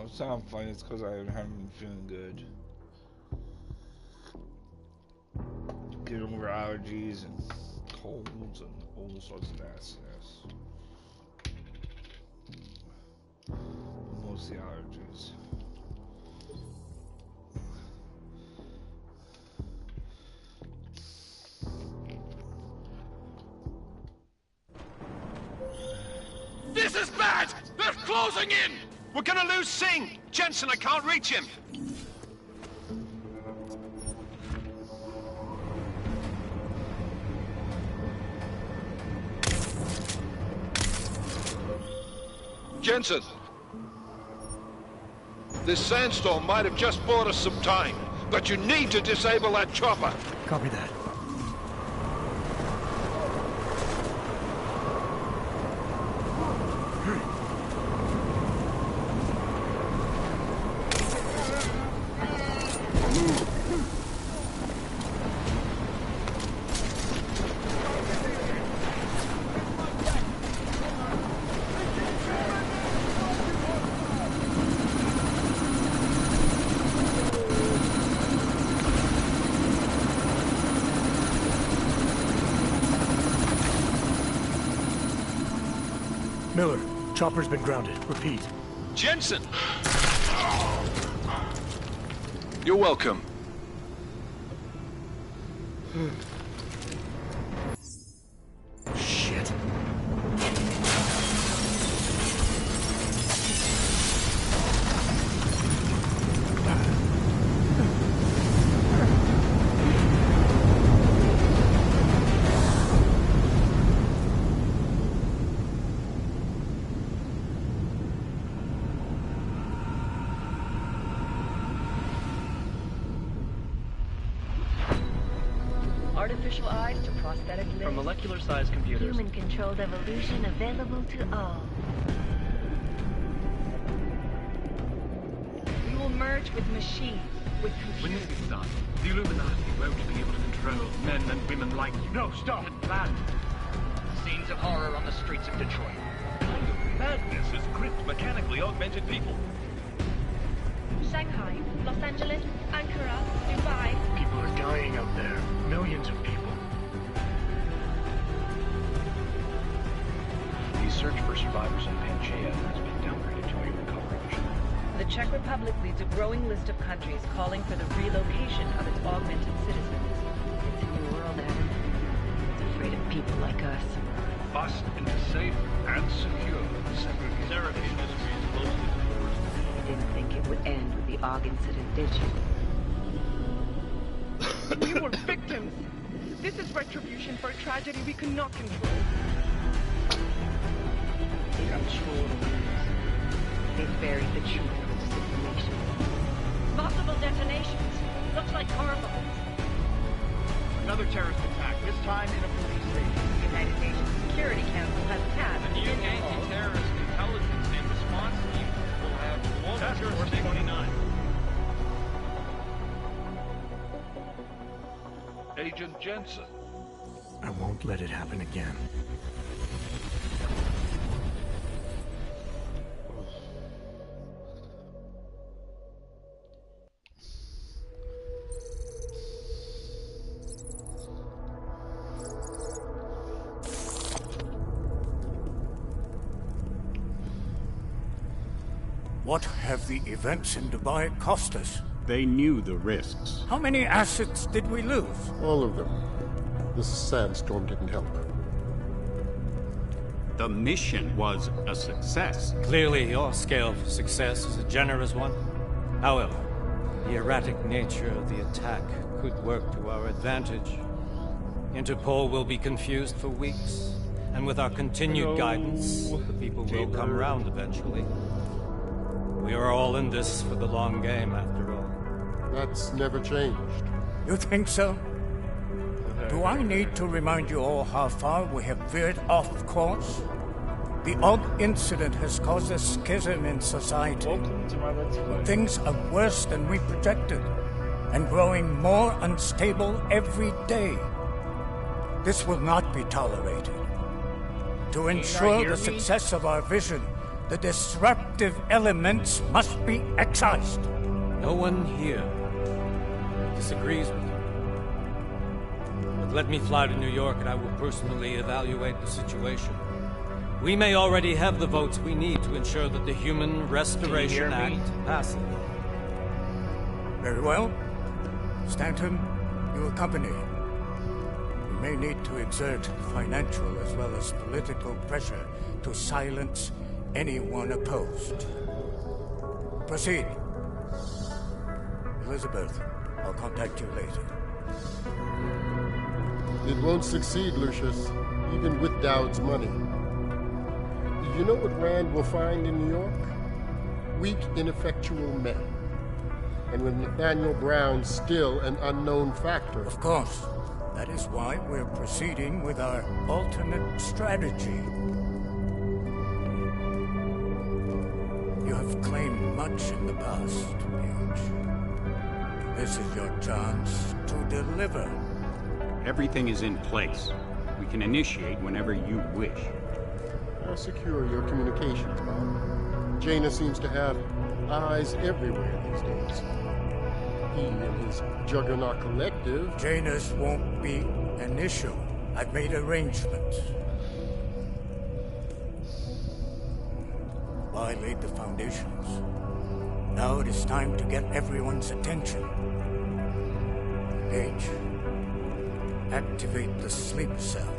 It's not funny, it's because I haven't been feeling good. Get over allergies and colds and all sorts of nastiness. Mostly allergies. This is bad! They're closing in! We're gonna lose Singh! Jensen, I can't reach him! Jensen! This sandstorm might have just bought us some time, but you need to disable that chopper! Copy that. Miller, chopper's been grounded. Repeat. Jensen! You're welcome. Shit. Artificial eyes to prosthetic limbs. From molecular-sized computers. Human-controlled evolution available to all. We will merge with machines, with When computers. this is done, the Illuminati won't be able to control men and women like you. No, stop! Get planned. Scenes of horror on the streets of Detroit. Kind of madness is gripped mechanically augmented people. Shanghai, Los Angeles, Ankara, Dubai. People are dying out there. Millions of people. The search for survivors in Panchea has been downgraded to a recovery mission. The Czech Republic leads a growing list of countries calling for the relocation of its augmented citizens. It's a new world, Adam. It's afraid of people like us. Bust into safe and secure segregation. Therapy industry is closely forced. You didn't think it would end with the AUG incident, did you? We were victims. This is retribution for a tragedy we could not control. They control the news. They buried the truth with disinformation. Multiple detonations. Looks like car bombs. Another terrorist attack, this time in a police station. The United Nations Security Council has passed The new anti-terrorist intelligence and response team will have Task Force 29. Agent Jensen. I won't let it happen again. What have the events in Dubai cost us? They knew the risks. How many assets did we lose? All of them. This sandstorm didn't help. The mission was a success. Clearly, your scale for success is a generous one. However, the erratic nature of the attack could work to our advantage. Interpol will be confused for weeks, and with our continued guidance, the people will come round eventually. We are all in this for the long game, after all. That's never changed. You think so? Do I need to remind you all how far we have veered off course? The AUG incident has caused a schism in society. Things are worse than we projected, and growing more unstable every day. This will not be tolerated. To ensure the success of our vision, The disruptive elements must be excised. No one here disagrees with you. But let me fly to New York and I will personally evaluate the situation. We may already have the votes we need to ensure that the Human Restoration Act passes. Very well. Stanton, you accompany. We may need to exert financial as well as political pressure to silence anyone opposed. Proceed. Elizabeth, I'll contact you later. It won't succeed, Lucius, even with Dowd's money. You know what Rand will find in New York? Weak, ineffectual men. And with Nathaniel Brown still an unknown factor. Of course. That is why we're proceeding with our alternate strategy. You have claimed much in the past, Huge. This is your chance to deliver. Everything is in place. We can initiate whenever you wish. How secure your communications, Bob? Jaina seems to have eyes everywhere these days. He and his Juggernaut Collective... Janus won't be an issue. I've made arrangements. I laid the foundations. Now it is time to get everyone's attention. Page, activate the sleep cell.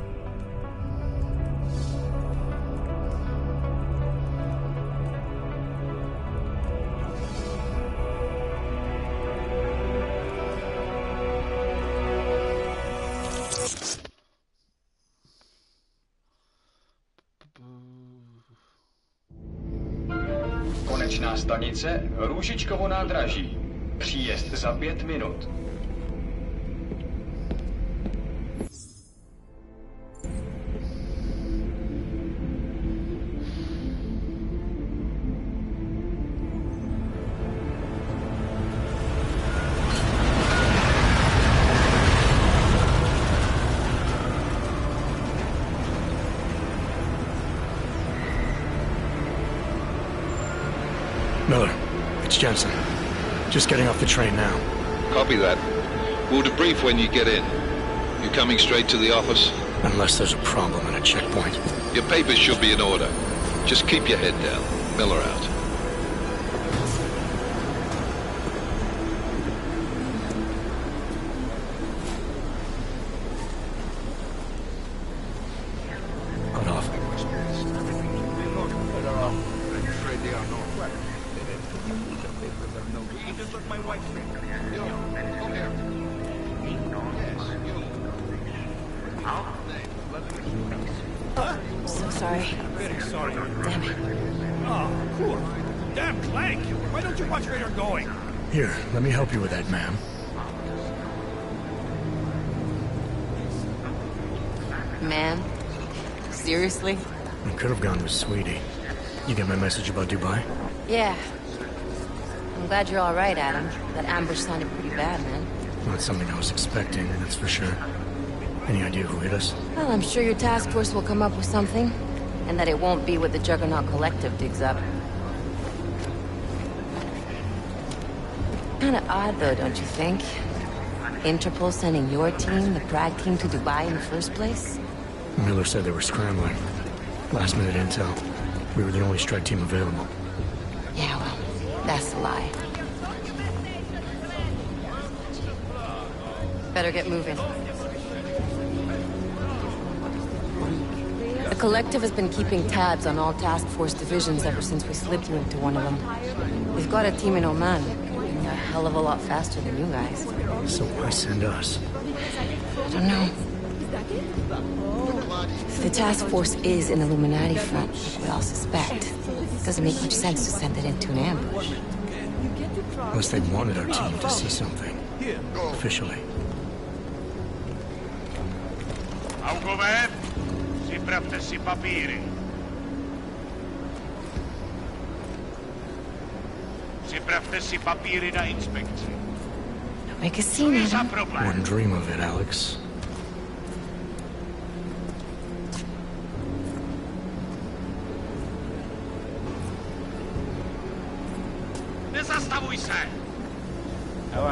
Konečná stanice Růžičkovo nádraží. Příjezd za 5 minut. Miller, it's Jensen. Just getting off the train now. Copy that. We'll debrief when you get in. You coming straight to the office? Unless there's a problem at a checkpoint. Your papers should be in order. Just keep your head down. Miller out. Cut off. So sorry. Very sorry. Damn it. Oh, poor. Damn Clank! Why don't you watch where you're going? Here, let me help you with that, ma'am. Man? Seriously? I could have gone with Sweetie. You get my message about Dubai? Yeah. I'm glad you're all right, Adam. That ambush sounded pretty bad, man. Not something I was expecting, that's for sure. Any idea who hit us? Well, I'm sure your task force will come up with something. And that it won't be what the Juggernaut Collective digs up. Kinda odd, though, don't you think? Interpol sending your team, the Prague team, to Dubai in the first place? Miller said they were scrambling. Last minute intel. We were the only strike team available. Yeah, well, that's a lie. Better get moving. The Collective has been keeping tabs on all task force divisions ever since we slipped you into one of them. We've got a team in Oman. They're a hell of a lot faster than you guys. So why send us? I don't know. If the task force is an Illuminati front, like we all suspect, it doesn't make much sense to send it into an ambush. Unless they wanted our team to see something. Officially. Augover, připravte si papíry. Připravte si papíry na inspekci. Don't make a scene, Adam. Wouldn't dream of it, Alex.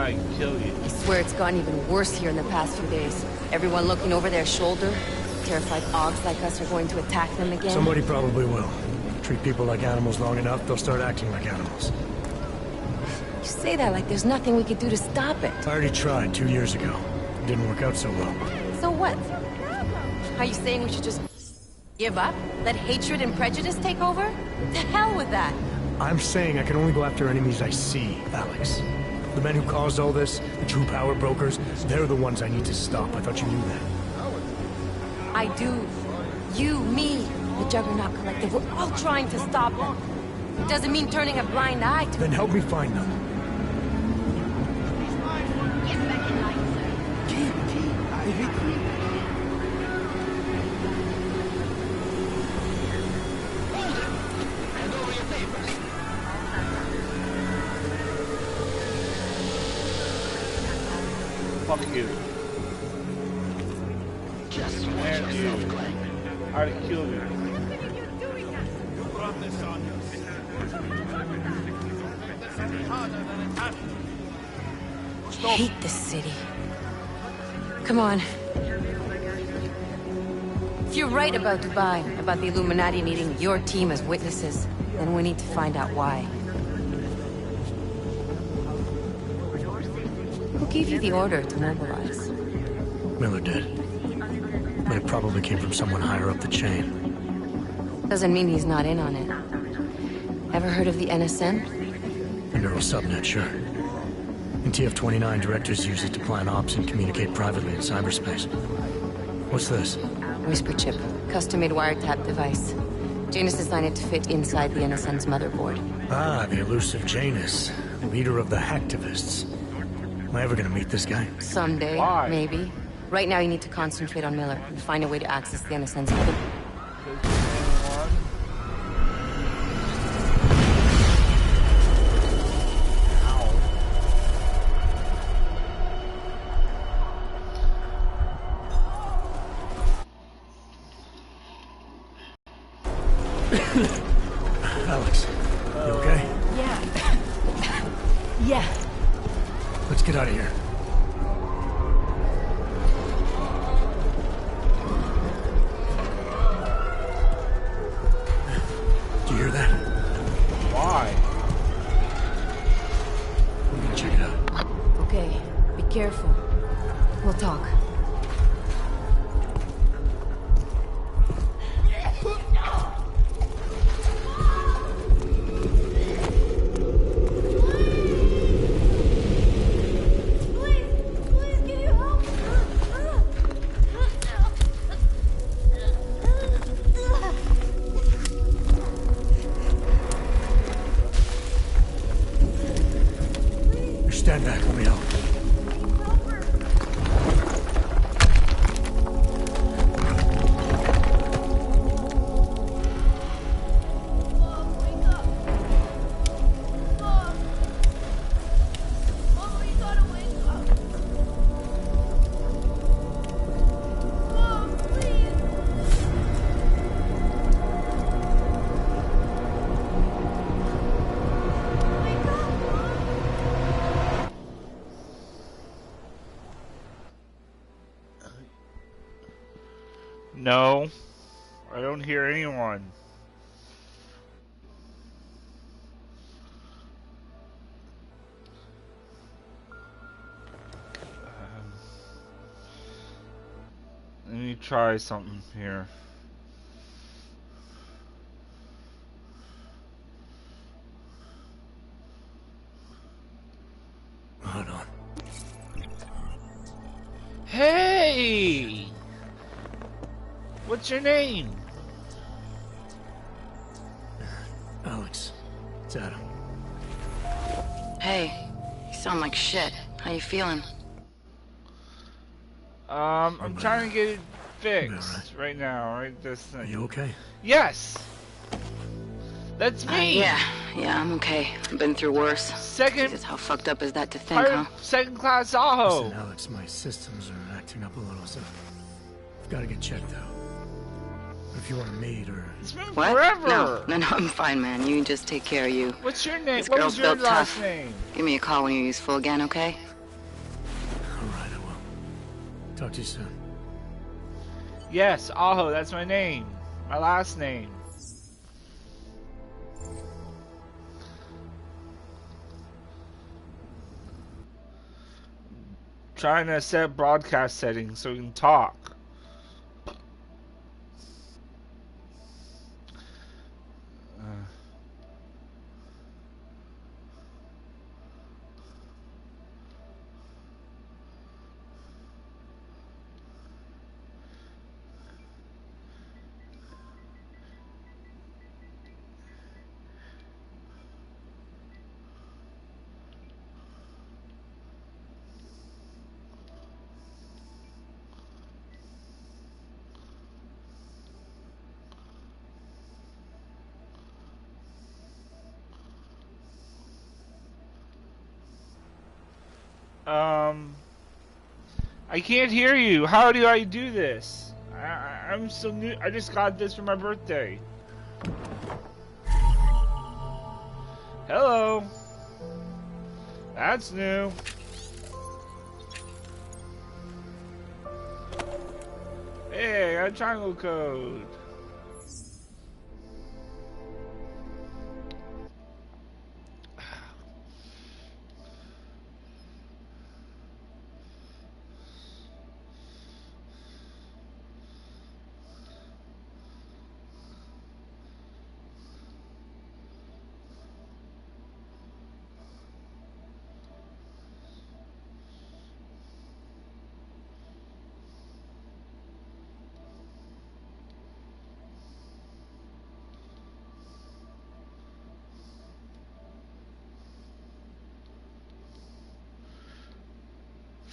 I kill you. I swear it's gotten even worse here in the past few days. Everyone looking over their shoulder. Terrified Augs like us are going to attack them again. Somebody probably will. Treat people like animals long enough, they'll start acting like animals. You say that like there's nothing we could do to stop it. I already tried 2 years ago. It didn't work out so well. So what? Are you saying we should just give up? Let hatred and prejudice take over? To hell with that! I'm saying I can only go after enemies I see, Alex. The men who caused all this, the true power brokers, they're the ones I need to stop. I thought you knew that. I do. You, me, the Juggernaut Collective, we're all trying to stop them. It doesn't mean turning a blind eye to... Then help me find them. Fuck you. Just watch And yourself, you. Glenn. I'd kill you. You brought this on I hate this city. Come on. If you're right about Dubai, about the Illuminati needing your team as witnesses, then we need to find out why. Who gave you the order to mobilize? Miller did. But it probably came from someone higher up the chain. Doesn't mean he's not in on it. Ever heard of the NSN? A neural subnet, sure. In TF-29, directors use it to plan ops and communicate privately in cyberspace. What's this? Whisper chip. Custom-made wiretap device. Janus designed it to fit inside the NSN's motherboard. Ah, the elusive Janus. Leader of the hacktivists. Am I ever gonna meet this guy? Someday, Why? maybe. Right now you need to concentrate on Miller and find a way to access the NSN's motherboard. Alex, you okay? Yeah. Yeah. Let's get out of here. Do you hear that? Why? We're gonna check it out. Okay, be careful. We'll talk. Stand back, let me help. No, I don't hear anyone. Let me try something here. Hold on. Hey! What's your name? Alex, it's Adam. Hey, you sound like shit. How you feeling? I'm trying to get it fixed right now, right? This thing. Are you okay? Yes! That's me! Yeah, I'm okay. I've been through worse. Second... Jesus, how fucked up is that to think, huh? Second class Aho! Listen, Alex, my systems are acting up a little, so I've got to get checked out. If you want a maid or... It's been What? forever. No, I'm fine, man. You just take care of you. What's your name? This What girl's was your built last tough. name? Give me a call when you're useful again, okay? Alright, I will. Talk to you soon. Yes, Aho, that's my name. My last name. Trying to set broadcast settings so we can talk. I can't hear you. How do I do this? I'm still new. I just got this for my birthday. Hello. That's new. Hey, I got a triangle code.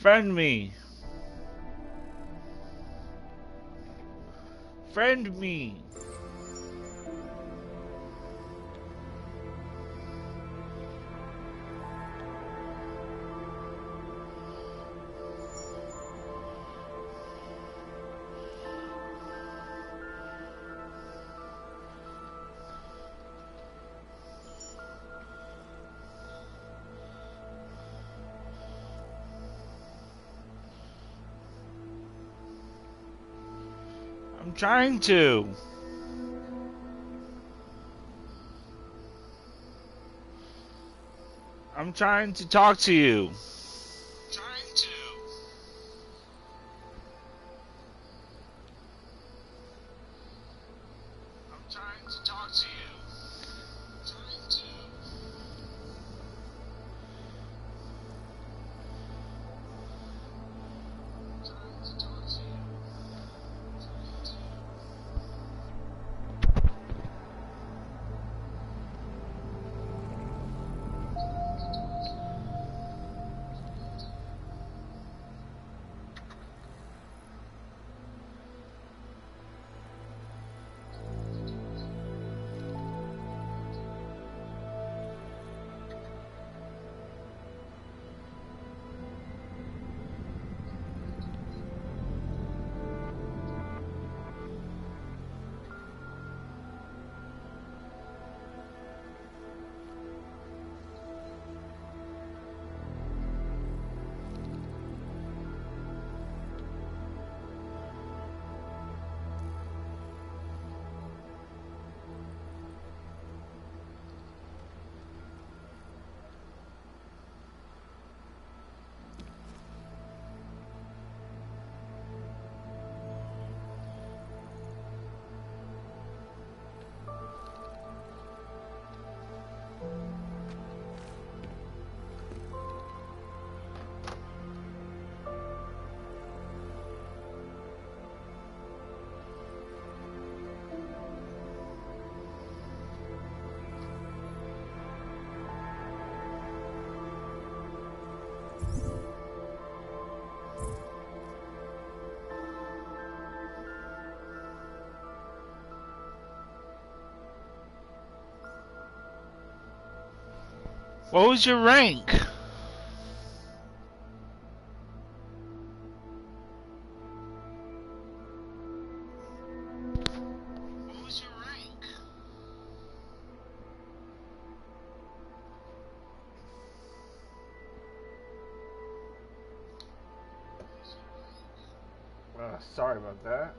Friend me. Friend me. I'm trying to. I'm trying to talk to you. What was your rank? Sorry about that.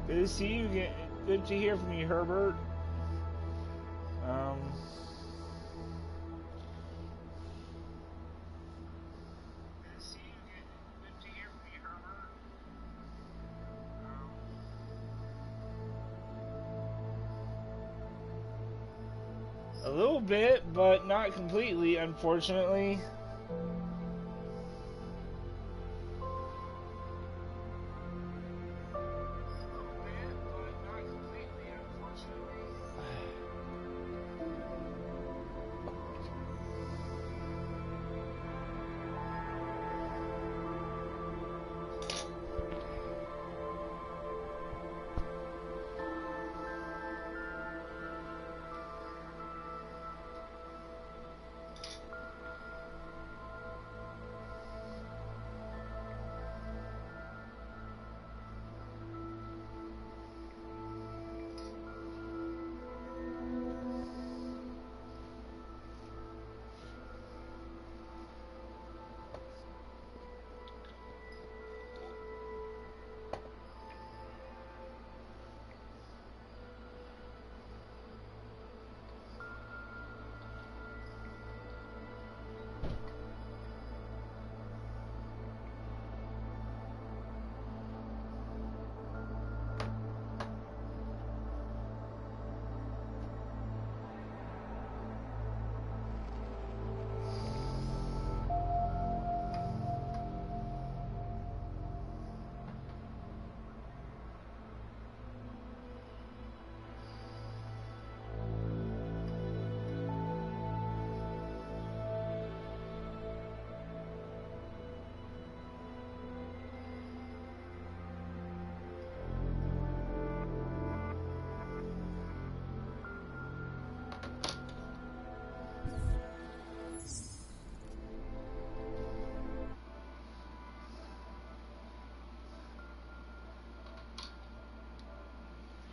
Good to see you again. Good to hear from you, Herbert. A little bit, but not completely, unfortunately.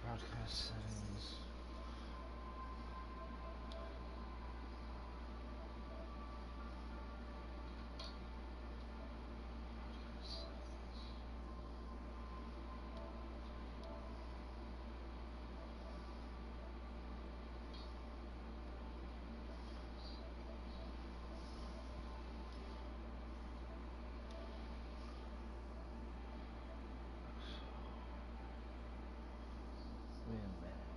Broadcast settings. Wait a minute.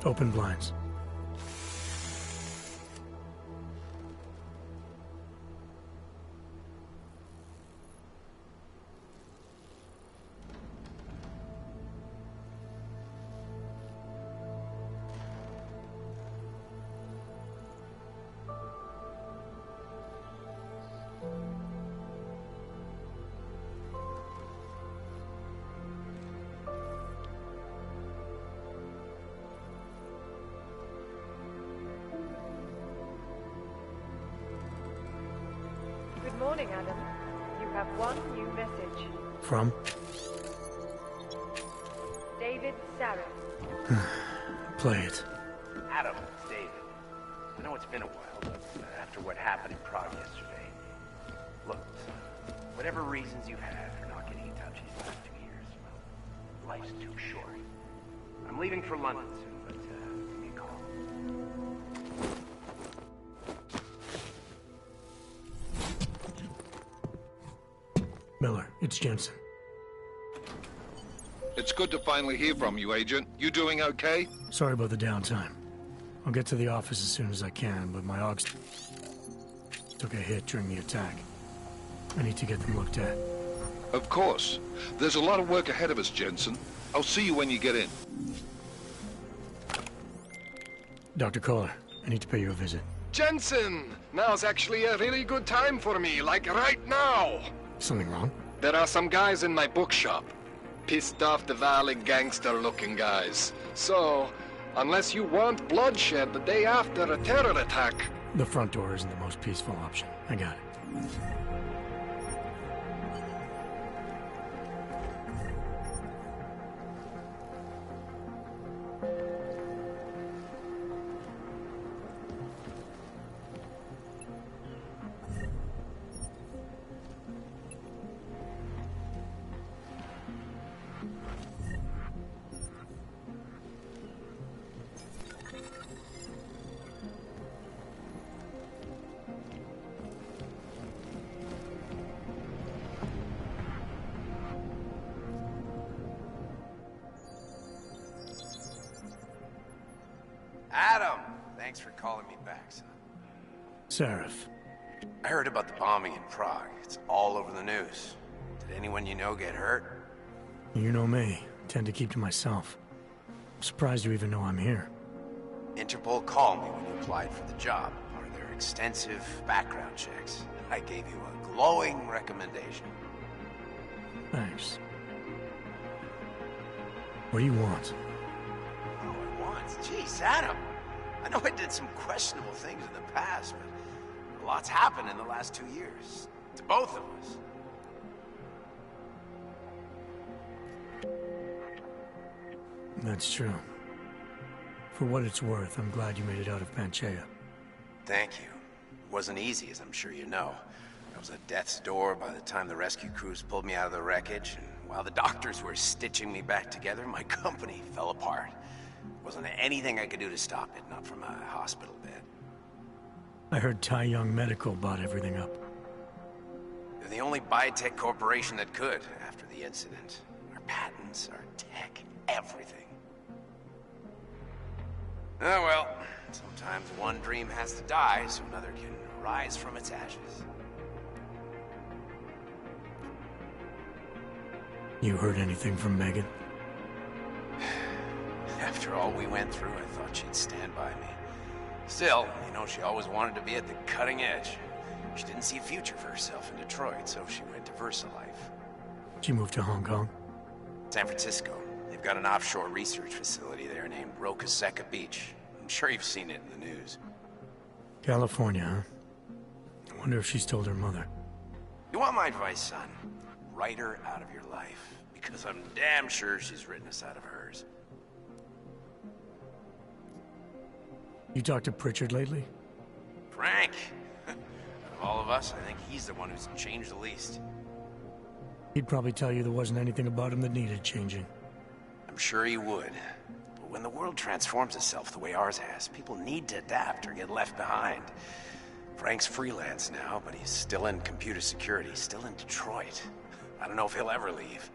Open blinds. Good morning, Adam. You have one new message. From? David Sarah. Play it. Adam, it's David. I know it's been a while, but after what happened in Prague yesterday... Look, whatever reasons you had for not getting in touch these last 2 years, well, life's too short. I'm leaving for London soon, but give me a call. Miller, it's Jensen. It's good to finally hear from you, Agent. You doing okay? Sorry about the downtime. I'll get to the office as soon as I can, but my AUGs took a hit during the attack. I need to get them looked at. Of course. There's a lot of work ahead of us, Jensen. I'll see you when you get in. Dr. Kohler, I need to pay you a visit. Jensen! Now's actually a really good time for me, like right now! Something wrong? There are some guys in my bookshop. Pissed off the Valley gangster-looking guys. So, unless you want bloodshed the day after a terror attack... The front door isn't the most peaceful option. I got it. Adam! Thanks for calling me back, son. Sarif. I heard about the bombing in Prague. It's all over the news. Did anyone you know get hurt? You know me. I tend to keep to myself. I'm surprised you even know I'm here. Interpol called me when you applied for the job, part of their extensive background checks. I gave you a glowing recommendation. Thanks. What do you want? Oh, I want? Jeez, Adam. I know I did some questionable things in the past, but a lot's happened in the last 2 years. To both of us. That's true. For what it's worth, I'm glad you made it out of Panchea. Thank you. It wasn't easy, as I'm sure you know. I was at death's door by the time the rescue crews pulled me out of the wreckage, and while the doctors were stitching me back together, my company fell apart. Wasn't anything I could do to stop it, not from a hospital bed. I heard Tai Young Medical bought everything up. They're the only biotech corporation that could after the incident. Our patents, our tech, everything. Oh well, sometimes one dream has to die so another can rise from its ashes. You heard anything from Megan? After all we went through, I thought she'd stand by me. Still, you know, she always wanted to be at the cutting edge. She didn't see a future for herself in Detroit, so she went to VersaLife. She moved to Hong Kong? San Francisco. They've got an offshore research facility there named Rokaseca Beach. I'm sure you've seen it in the news. California, huh? I wonder if she's told her mother. You want my advice, son? Write her out of your life. Because I'm damn sure she's written us out of hers. You talked to Pritchard lately? Frank! Out of all of us, I think he's the one who's changed the least. He'd probably tell you there wasn't anything about him that needed changing. I'm sure he would. But when the world transforms itself the way ours has, people need to adapt or get left behind. Frank's freelance now, but he's still in computer security, still in Detroit. I don't know if he'll ever leave.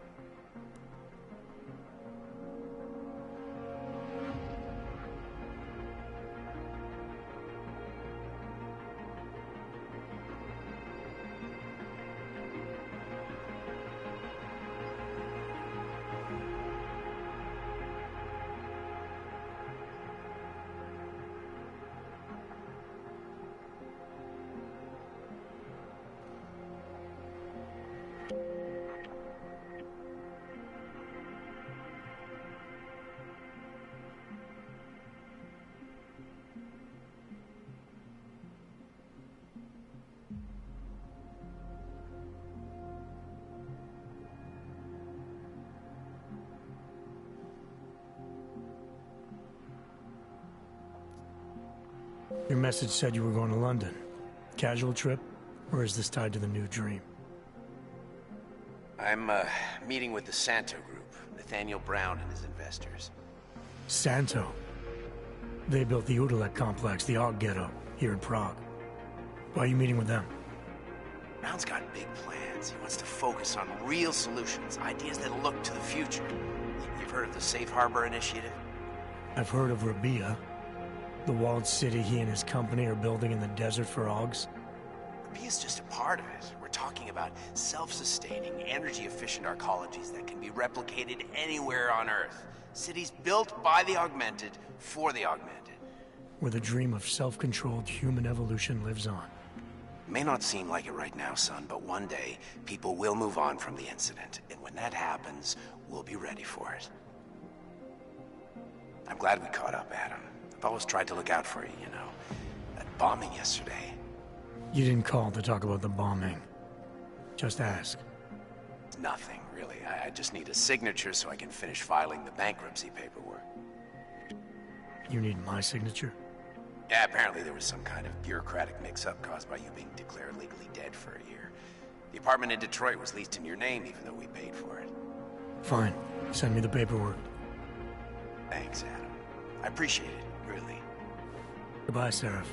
Your message said you were going to London. Casual trip? Or is this tied to the new dream? I'm, meeting with the Santo Group, Nathaniel Brown and his investors. Santo? They built the Udalek complex, the Og Ghetto, here in Prague. Why are you meeting with them? Brown's got big plans. He wants to focus on real solutions, ideas that look to the future. You've heard of the Safe Harbor Initiative? I've heard of Rabia, the walled city he and his company are building in the desert for Augs. Rabia's just a part of it. We're talking about self-sustaining, energy-efficient arcologies that can be replicated anywhere on Earth. Cities built by the augmented, for the augmented. Where the dream of self-controlled human evolution lives on. It may not seem like it right now, son, but one day, people will move on from the incident. And when that happens, we'll be ready for it. I'm glad we caught up, Adam. I've always tried to look out for you, you know. That bombing yesterday. You didn't call to talk about the bombing. Just ask. Nothing, really. I just need a signature so I can finish filing the bankruptcy paperwork. You need my signature? Yeah, apparently there was some kind of bureaucratic mix-up caused by you being declared legally dead for a year. The apartment in Detroit was leased in your name even though we paid for it. Fine. Send me the paperwork. Thanks, Adam. I appreciate it, really. Goodbye, Seraph.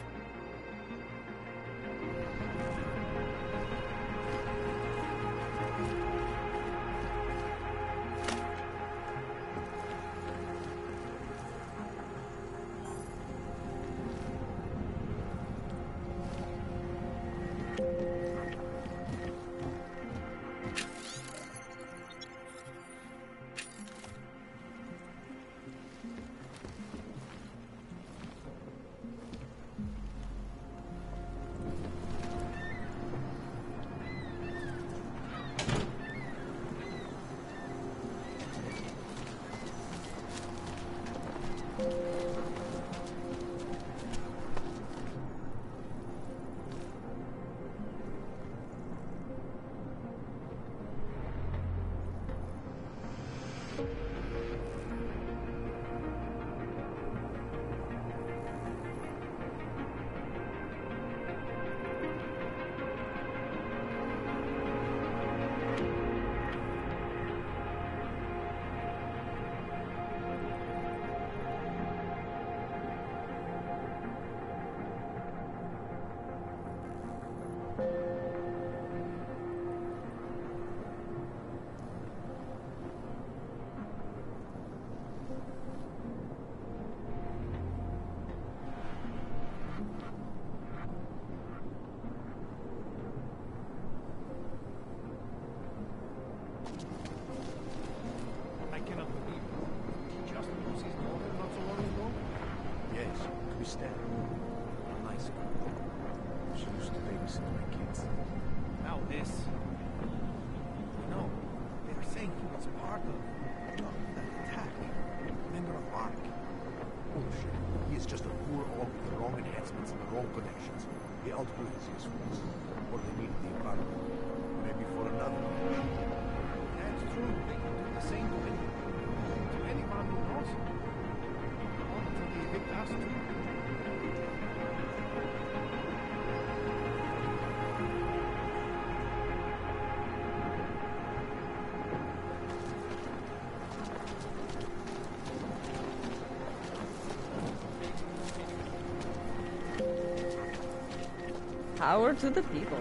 Power to the people.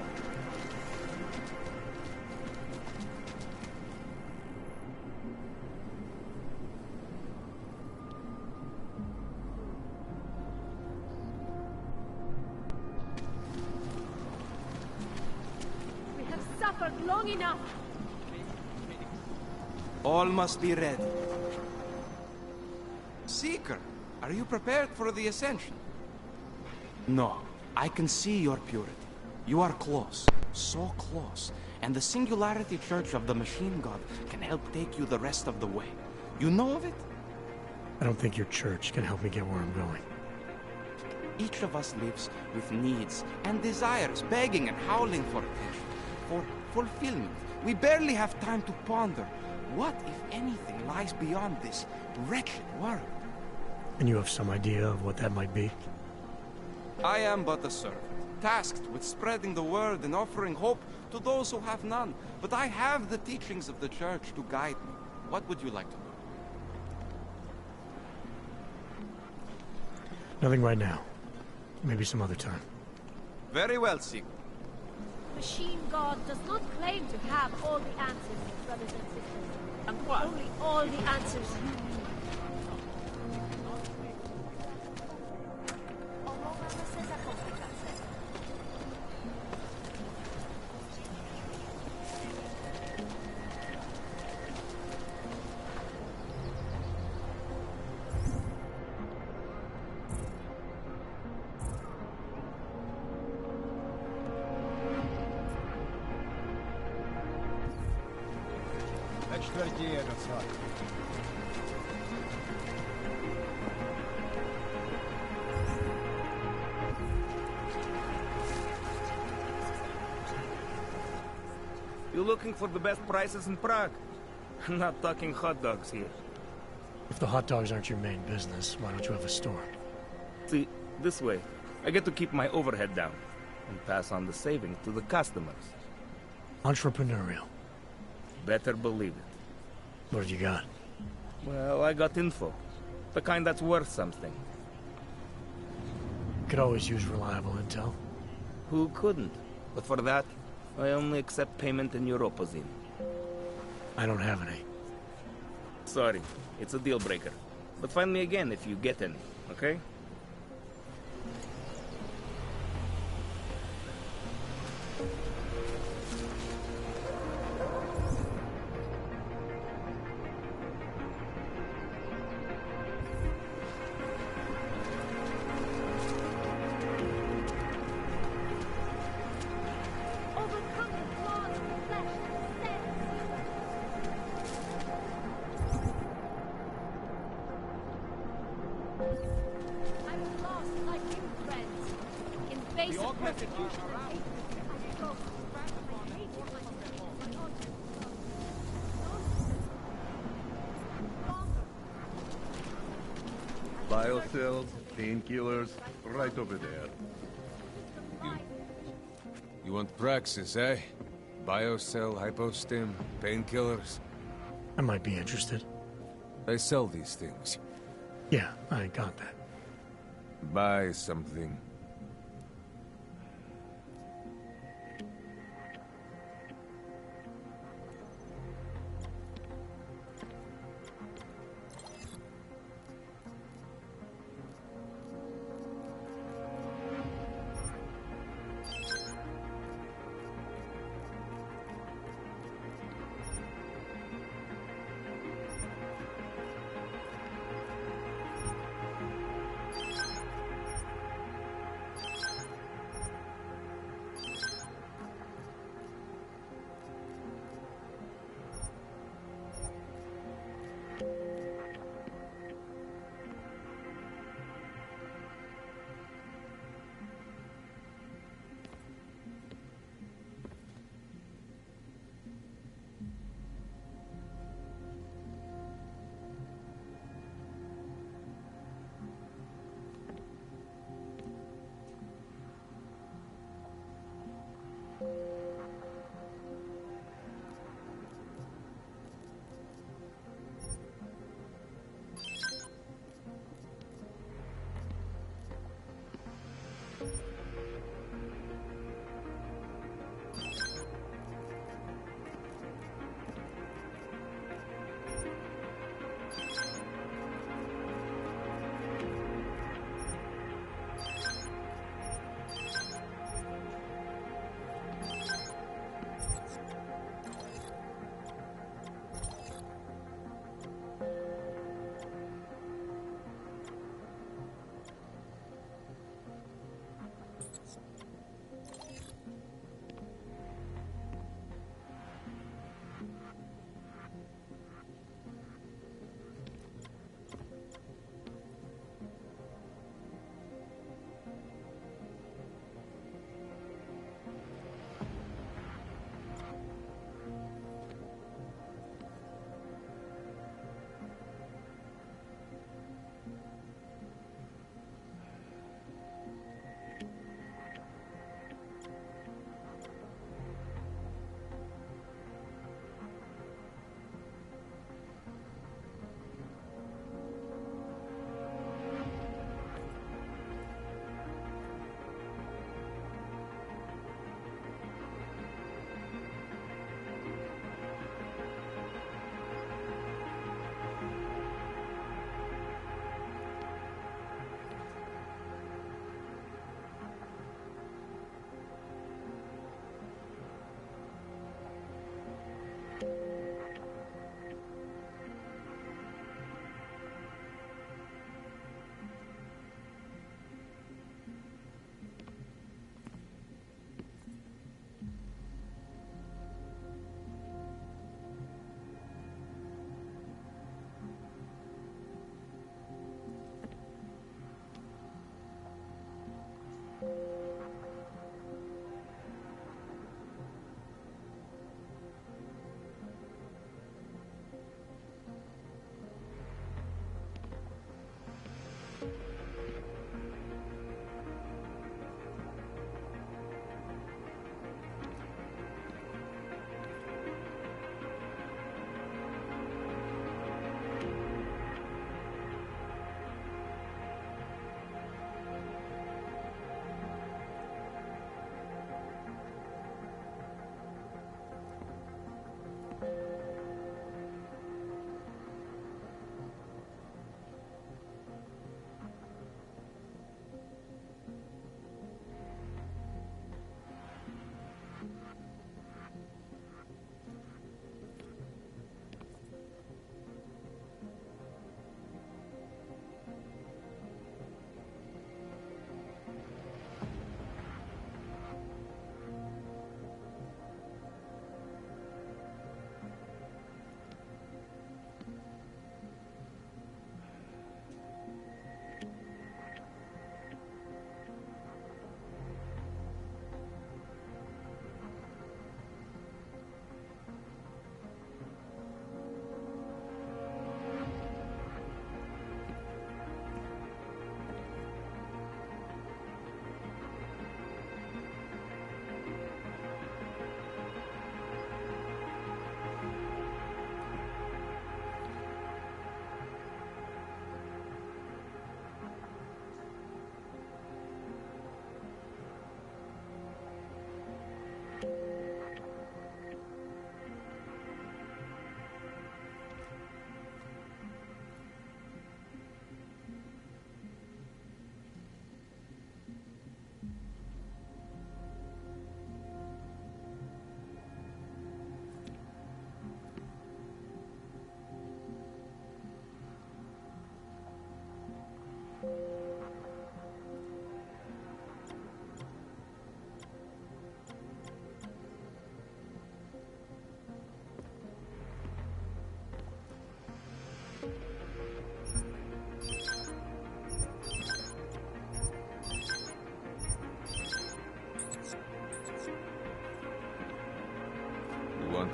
We have suffered long enough. All must be ready. Seeker, are you prepared for the ascension? No. I can see your purity. You are close, so close, and the Singularity Church of the Machine God can help take you the rest of the way. You know of it? I don't think your church can help me get where I'm going. Each of us lives with needs and desires, begging and howling for attention, for fulfillment. We barely have time to ponder what, if anything, lies beyond this wretched world. And you have some idea of what that might be? I am but a servant, tasked with spreading the word and offering hope to those who have none. But I have the teachings of the Church to guide me. What would you like to know? Nothing right now. Maybe some other time. Very well, Sig. Machine God does not claim to have all the answers, brothers and sisters. And what? Only all the answers you need. You looking for the best prices in Prague? Not talking hot dogs here. If the hot dogs aren't your main business, why don't you have a store? See, this way, I get to keep my overhead down and pass on the savings to the customers. Entrepreneurial. Better believe it. What have you got? Well, I got info. The kind that's worth something. Could always use reliable intel. Who couldn't? But for that, I only accept payment in Europozine. I don't have any. Sorry, it's a deal breaker. But find me again if you get any, okay? Biocells, painkillers, right over there. You want Praxis, eh? Biocell, hypostim, painkillers? I might be interested. They sell these things. Yeah, I got that. Buy something.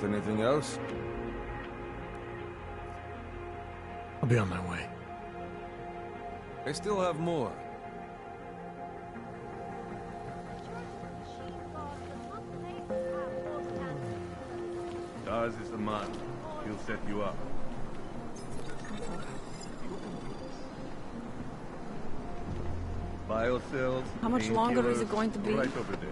anything else? I'll be on my way. I still have more. Dawes is the man. He'll set you up. Biocells. How much longer is it painkillers, going to be? Right over there.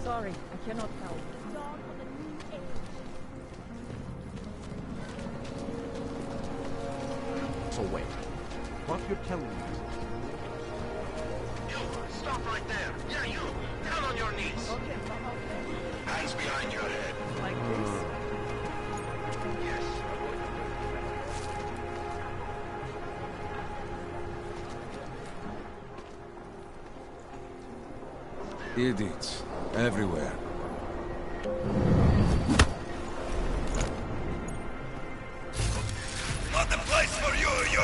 Sorry, I cannot help. So wait. What you're telling me? You, stop right there. Yeah, you. Down on your knees. Okay, Hands behind your head. like this. Yes. Idiots. Everywhere. Not the place for you, you.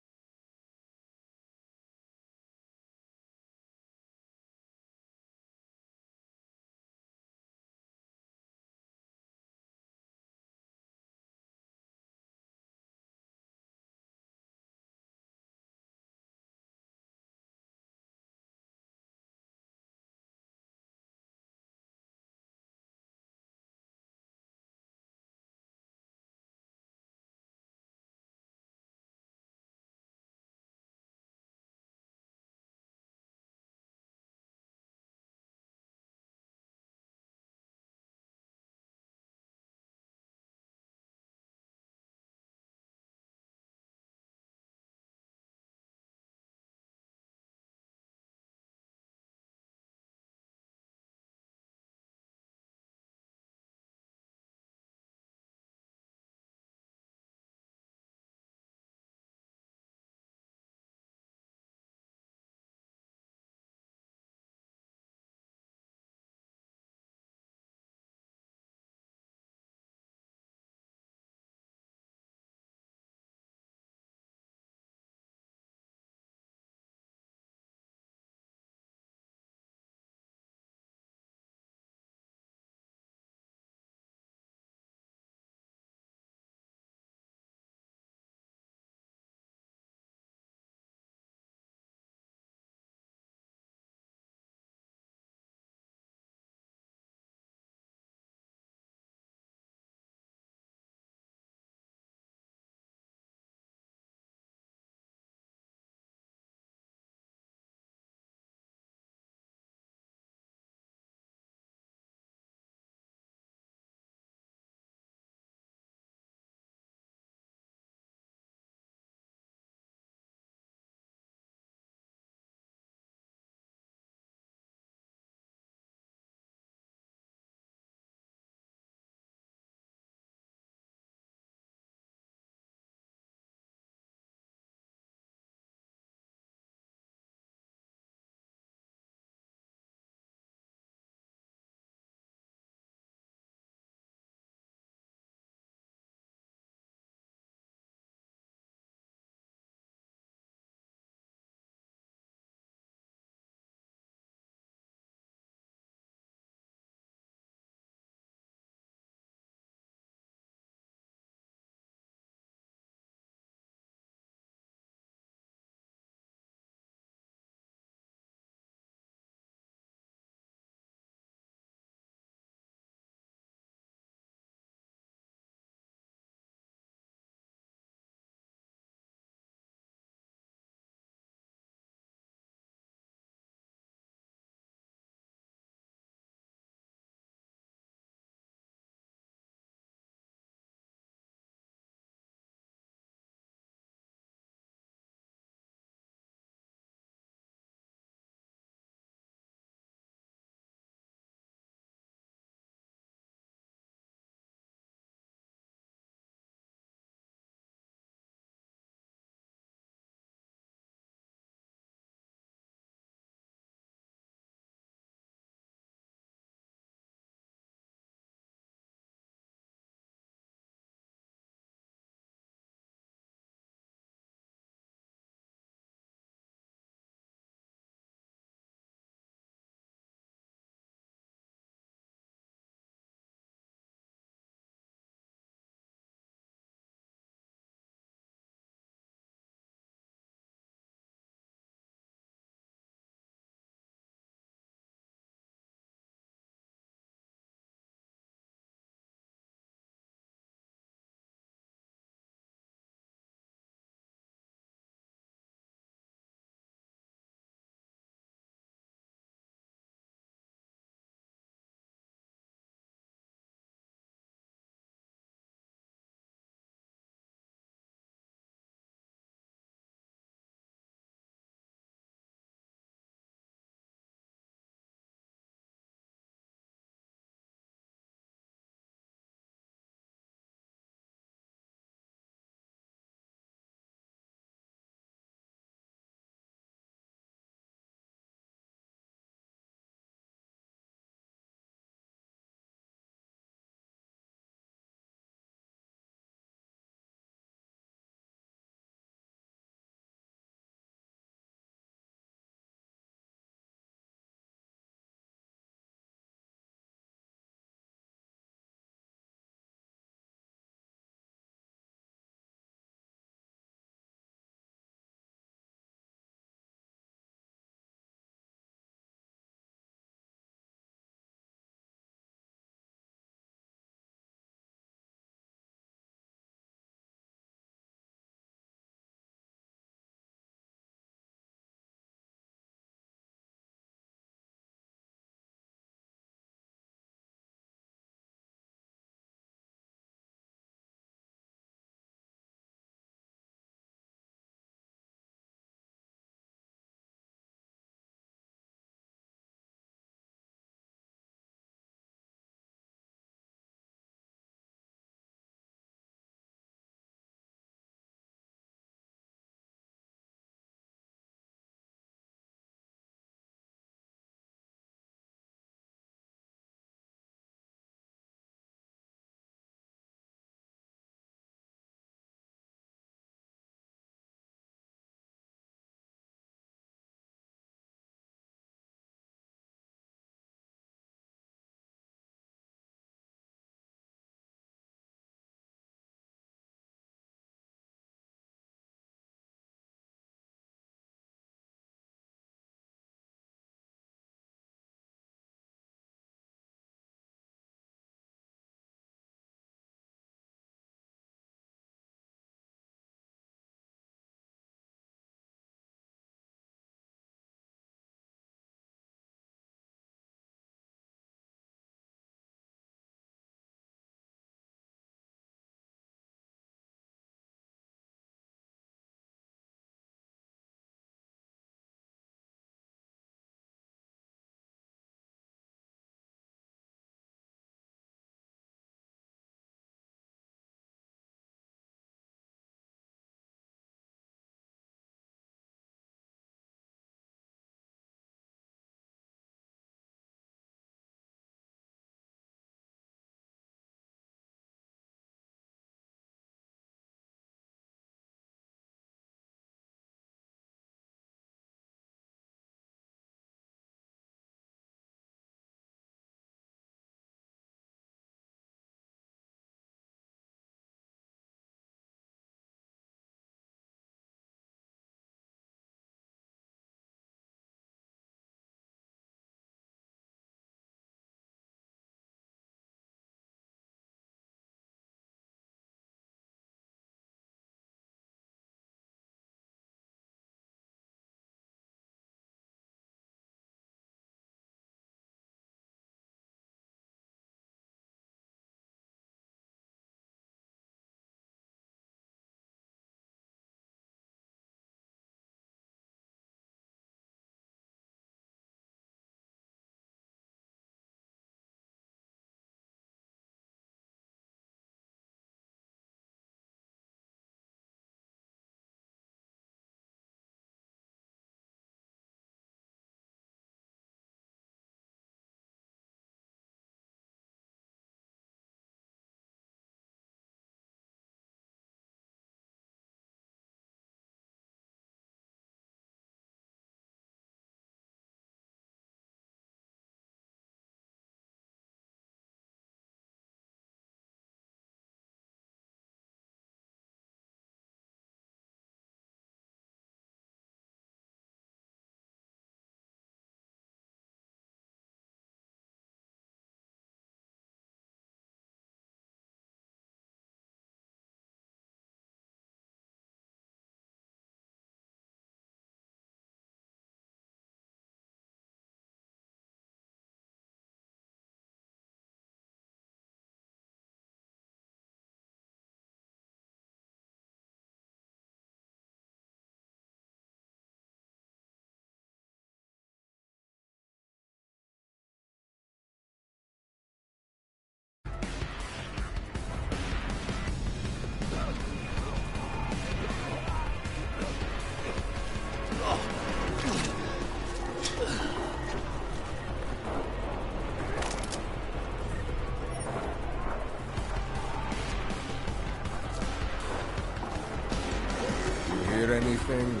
Hear anything?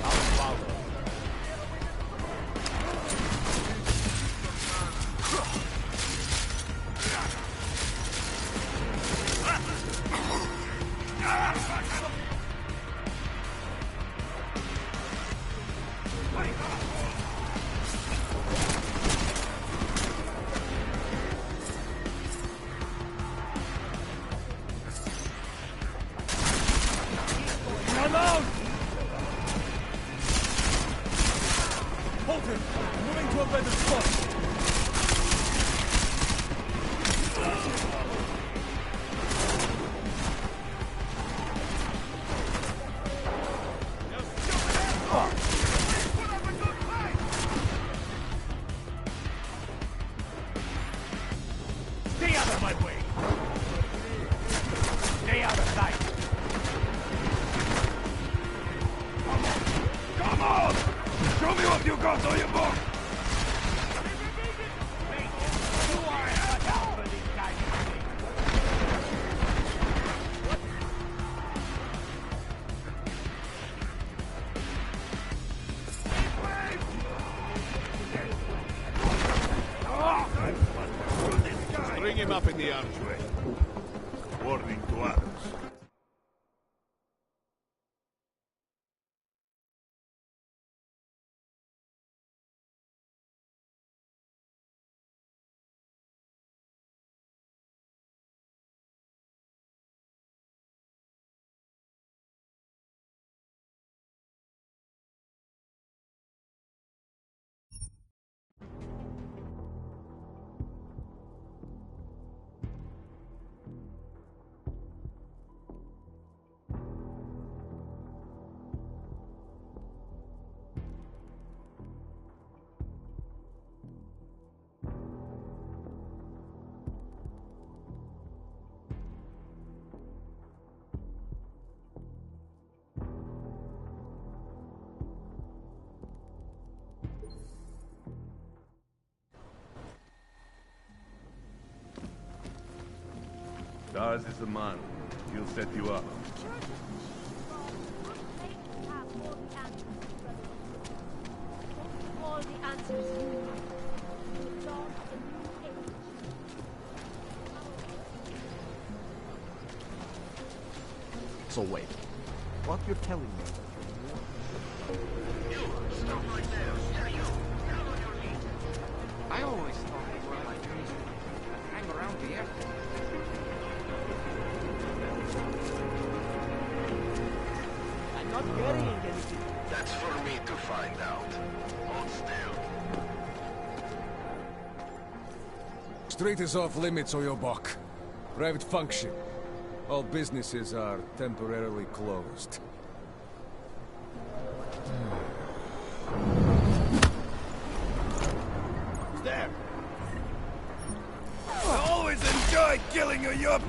I'll follow. Stay out of my way! Stay out of sight! Come on! Show me what you got on your book! You aren't cut out for these guys. Bring him up in the archway. Warning to others. Daz is the man. He'll set you up. All the answers you need. To dawn a new age. So wait, what you're telling me? Stop right there! Stay you! Down on your knees! I always thought they were like trees that hang around the airport. I'm not carrying anything. That's for me to find out. Hold still. Street is off limits, Oyobok. Private function. All businesses are temporarily closed. There! I always enjoyed killing a yup!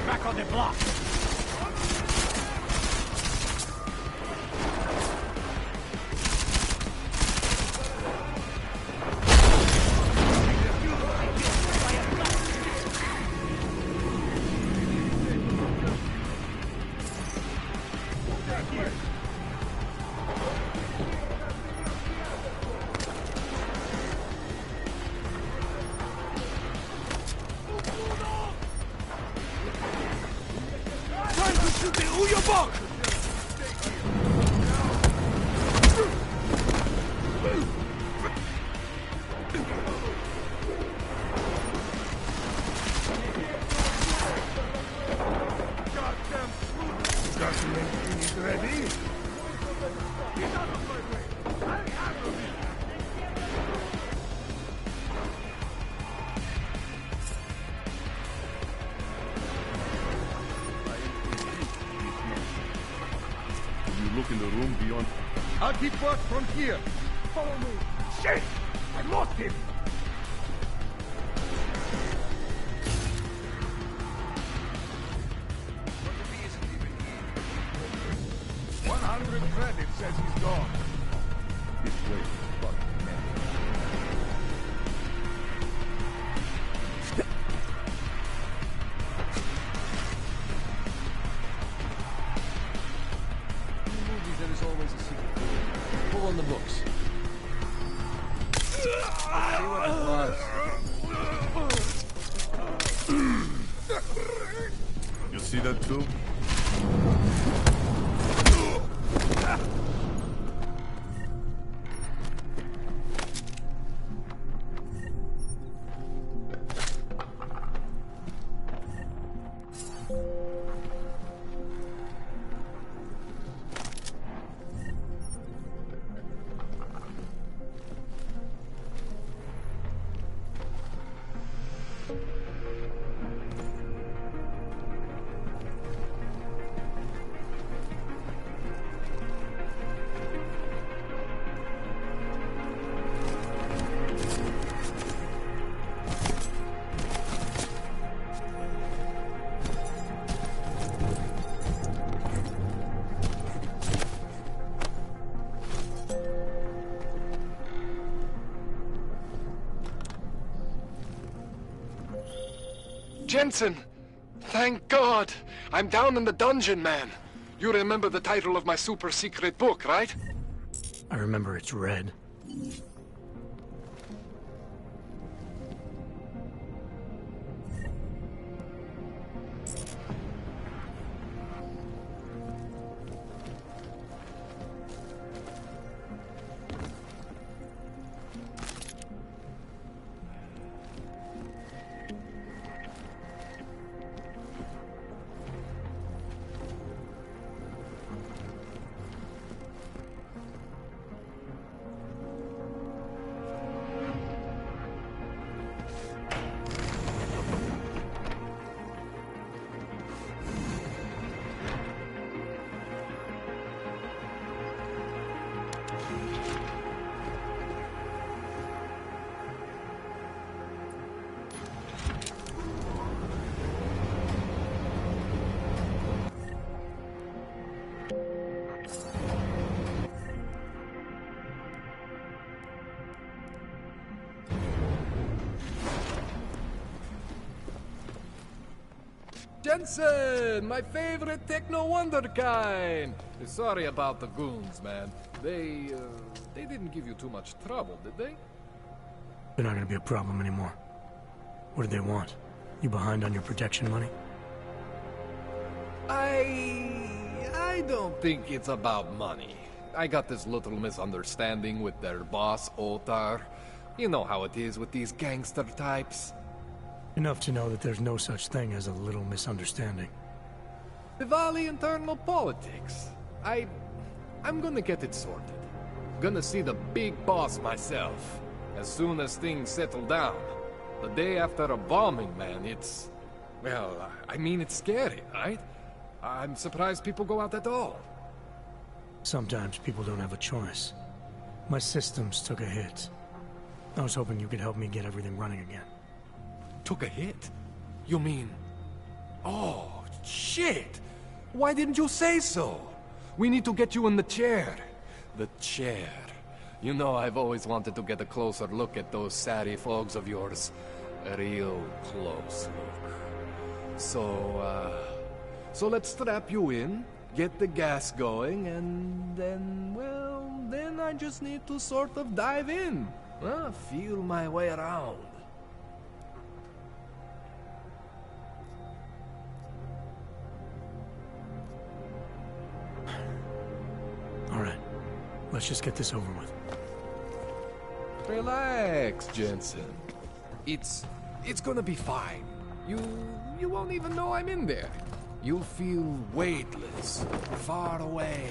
Back on the block! To your bunk! Ready? You look in the room beyond. I'll keep watch from here. Follow me. Shit! I lost him. Credit says he's gone. This way, fuck man. In movies, there is always a secret. Pull on the books. See what it was. You see that too? Jensen! Thank God! I'm down in the dungeon, man. You remember the title of my super secret book, right? I remember it's red. Jensen, my favorite techno wonderkind. Sorry about the goons, man. They didn't give you too much trouble, did they? They're not gonna be a problem anymore. What do they want? You behind on your protection money? I don't think it's about money. I got this little misunderstanding with their boss, Otar. You know how it is with these gangster types. Enough to know that there's no such thing as a little misunderstanding. Diwali internal politics. I'm gonna get it sorted. Gonna see the big boss myself. As soon as things settle down. The day after a bombing, man, it's... Well, I mean, it's scary, right? I'm surprised people go out at all. Sometimes people don't have a choice. My systems took a hit. I was hoping you could help me get everything running again. Took a hit? You mean... Oh, shit! Why didn't you say so? We need to get you in the chair. The chair. You know, I've always wanted to get a closer look at those satty fogs of yours. A real close look. So let's strap you in, get the gas going, and then, well, then I just need to sort of dive in. Feel my way around. Let's just get this over with. Relax, Jensen. It's gonna be fine. You won't even know I'm in there. You'll feel weightless, far away,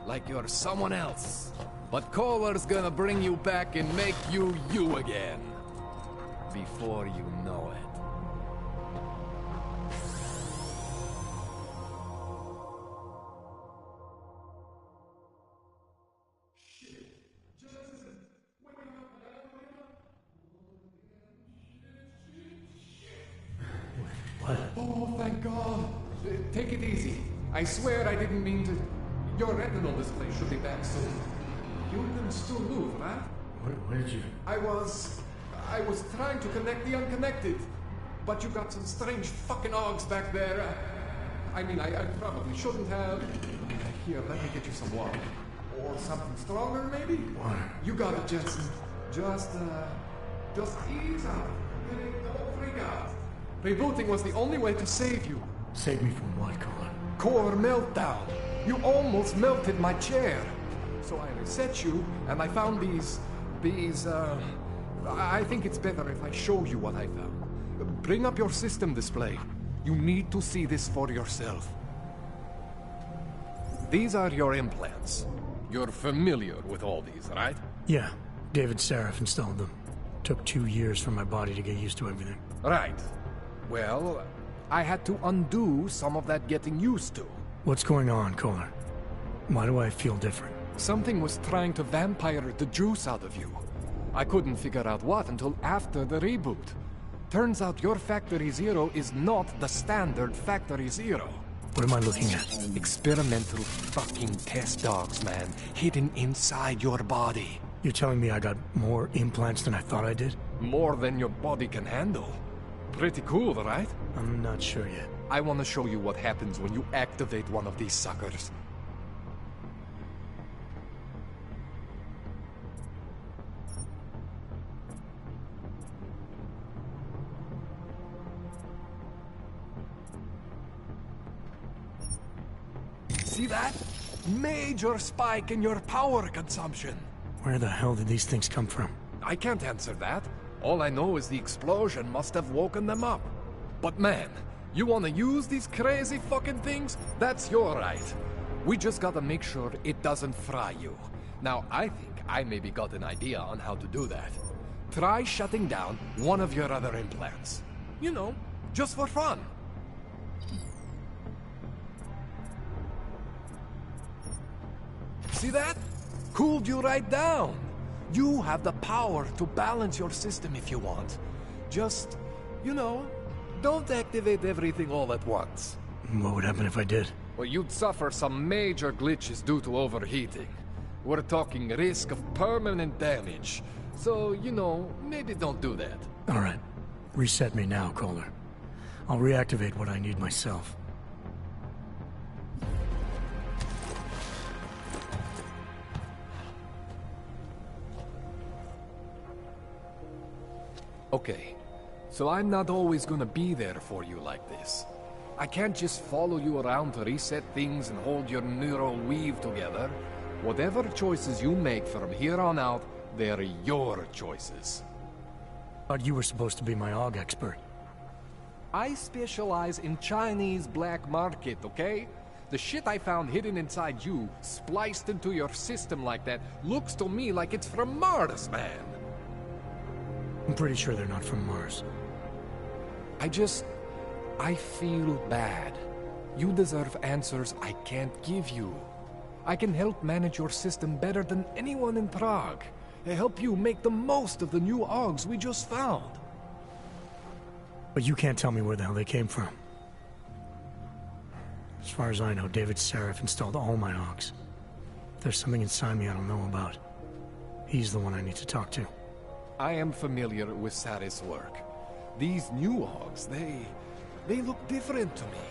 like you're someone else. But Kohler's gonna bring you back and make you you again. Before you know it. What? Oh, thank God. Take it easy. I swear I didn't mean to... Your retinal display should be back soon. You can still move, right? Where did you... I was trying to connect the unconnected. But you got some strange fucking ogs back there. I mean, I probably shouldn't have. Here, let me get you some water. Or something stronger, maybe? Water. You got it, Jensen. Just ease up. Don't freak out. Rebooting was the only way to save you. Save me from what, Kohler? Core meltdown. You almost melted my chair. So I reset you, and I found these, I think it's better if I show you what I found. Bring up your system display. You need to see this for yourself. These are your implants. You're familiar with all these, right? Yeah. David Sarif installed them. Took 2 years for my body to get used to everything. Right. Well, I had to undo some of that getting used to. What's going on, Kohler? Why do I feel different? Something was trying to vampire the juice out of you. I couldn't figure out what until after the reboot. Turns out your Factory Zero is not the standard Factory Zero. What am I looking at? Experimental fucking test dogs, man. Hidden inside your body. You're telling me I got more implants than I thought I did? More than your body can handle. Pretty cool, right? I'm not sure yet. I want to show you what happens when you activate one of these suckers. See that? Major spike in your power consumption. Where the hell did these things come from? I can't answer that. All I know is the explosion must have woken them up. But man, you wanna use these crazy fucking things? That's your right. We just gotta make sure it doesn't fry you. Now, I think I maybe got an idea on how to do that. Try shutting down one of your other implants. You know, just for fun. See that? Cooled you right down. You have the power to balance your system if you want. Just, you know, don't activate everything all at once. What would happen if I did? Well, you'd suffer some major glitches due to overheating. We're talking risk of permanent damage. So, you know, maybe don't do that. All right. Reset me now, Kohler. I'll reactivate what I need myself. Okay, so I'm not always gonna be there for you like this. I can't just follow you around to reset things and hold your neural weave together. Whatever choices you make from here on out, they're your choices. Thought you were supposed to be my AUG expert. I specialize in Chinese black market, okay? The shit I found hidden inside you, spliced into your system like that, looks to me like it's from Mars, man. I'm pretty sure they're not from Mars. I feel bad. You deserve answers I can't give you. I can help manage your system better than anyone in Prague. Help you make the most of the new AUGs we just found. But you can't tell me where the hell they came from. As far as I know, David Sarif installed all my AUGs. If there's something inside me I don't know about, he's the one I need to talk to. I am familiar with Sarif's work. These new AUGs, they look different to me.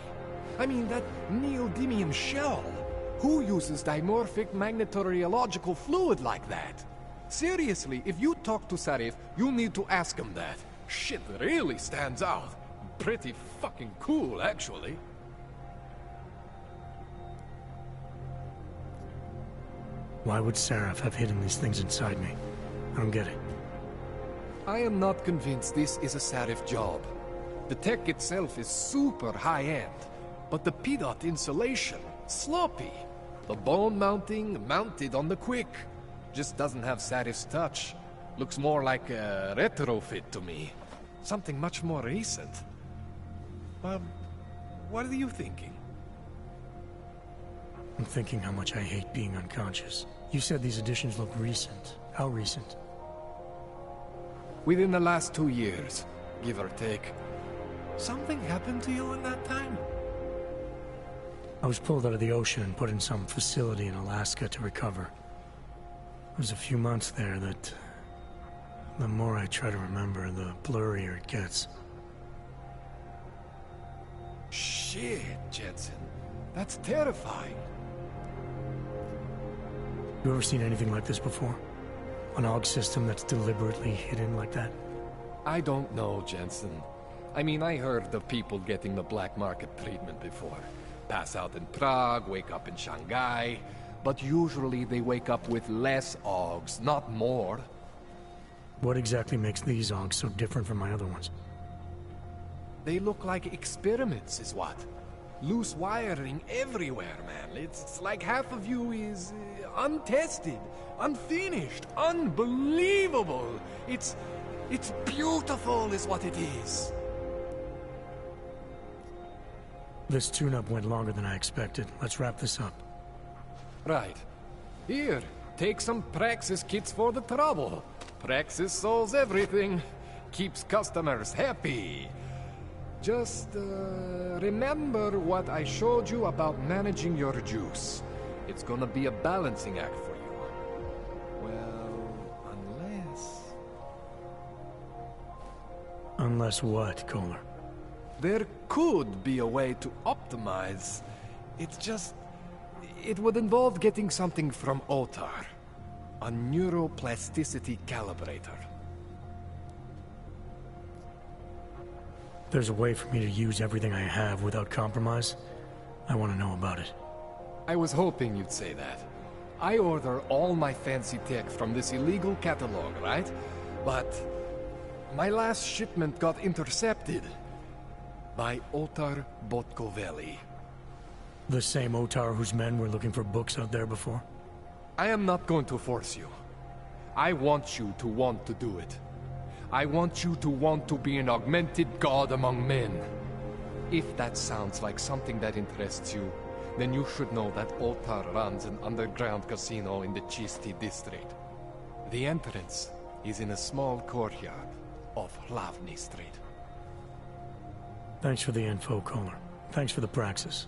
I mean, that neodymium shell. Who uses dimorphic magnetorheological fluid like that? Seriously, if you talk to Sarif, you need to ask him that. Shit really stands out. Pretty fucking cool, actually. Why would Seraph have hidden these things inside me? I don't get it. I am not convinced this is a Seraph job. The tech itself is super high-end, but the PDOT insulation, sloppy. The bone mounting, mounted on the quick. Just doesn't have Seraph's touch. Looks more like a retrofit to me. Something much more recent. Well, what are you thinking? I'm thinking how much I hate being unconscious. You said these additions look recent. How recent? Within the last 2 years, give or take. Something happened to you in that time? I was pulled out of the ocean and put in some facility in Alaska to recover. It was a few months there that... the more I try to remember, the blurrier it gets. Shit, Jensen. That's terrifying. You ever seen anything like this before? An AUG system that's deliberately hidden like that? I don't know, Jensen. I mean, I heard of people getting the black market treatment before. Pass out in Prague, wake up in Shanghai. But usually they wake up with less AUGs, not more. What exactly makes these AUGs so different from my other ones? They look like experiments, is what. Loose wiring everywhere, man. It's like half of you is untested, unfinished, unbelievable. It's beautiful is what it is. This tune-up went longer than I expected. Let's wrap this up. Right. Here, take some Praxis kits for the trouble. Praxis solves everything. Keeps customers happy. Just, remember what I showed you about managing your juice. It's gonna be a balancing act for you. Well, unless... Unless what, Kohler? There could be a way to optimize. It's just... it would involve getting something from Otar. A neuroplasticity calibrator. There's a way for me to use everything I have without compromise. I want to know about it. I was hoping you'd say that. I order all my fancy tech from this illegal catalog, right? But my last shipment got intercepted by Otar Botkoveli. The same Otar whose men were looking for books out there before? I am not going to force you. I want you to want to do it. I want you to want to be an augmented god among men. If that sounds like something that interests you, then you should know that Otar runs an underground casino in the Chisti district. The entrance is in a small courtyard off Hlavny Street. Thanks for the info, Kohler. Thanks for the praxis.